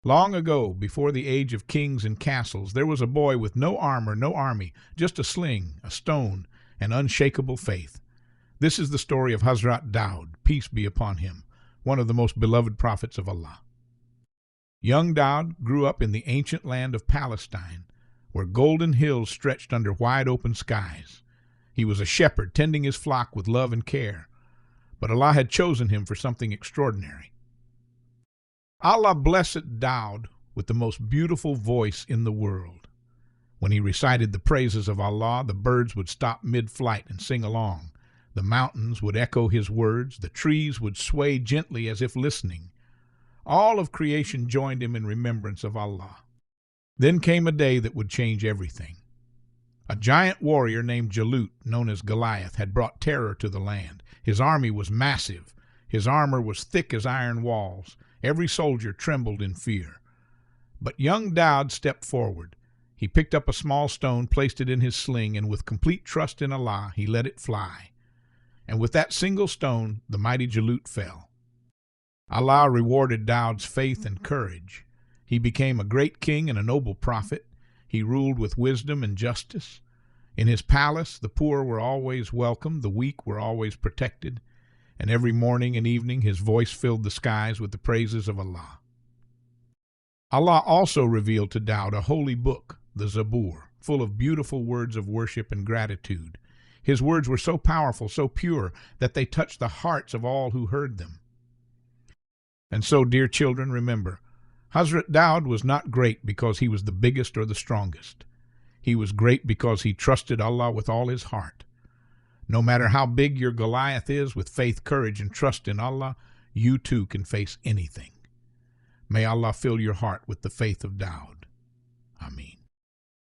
Long ago, before the age of kings and castles, there was a boy with no armor, no army, just a sling, a stone, and unshakable faith. This is the story of Hazrat Daud, peace be upon him, one of the most beloved prophets of Allah. Young Daud grew up in the ancient land of Palestine, where golden hills stretched under wide open skies. He was a shepherd tending his flock with love and care, but Allah had chosen him for something extraordinary. Allah blessed Daud with the most beautiful voice in the world. When he recited the praises of Allah, the birds would stop mid-flight and sing along. The mountains would echo his words, the trees would sway gently as if listening. All of creation joined him in remembrance of Allah. Then came a day that would change everything. A giant warrior named Jalut, known as Goliath, had brought terror to the land. His army was massive. His armor was thick as iron walls. Every soldier trembled in fear. But young Daud stepped forward. He picked up a small stone, placed it in his sling, and with complete trust in Allah, he let it fly. And with that single stone, the mighty Jalut fell. Allah rewarded Daud's faith and courage. He became a great king and a noble prophet. He ruled with wisdom and justice. In his palace, the poor were always welcome, the weak were always protected, and every morning and evening his voice filled the skies with the praises of Allah. Allah also revealed to Daud a holy book, the Zabur, full of beautiful words of worship and gratitude. His words were so powerful, so pure, that they touched the hearts of all who heard them. And so, dear children, remember, Hazrat Daud was not great because he was the biggest or the strongest. He was great because he trusted Allah with all his heart. No matter how big your Goliath is, with faith, courage, and trust in Allah, you too can face anything. May Allah fill your heart with the faith of Daud.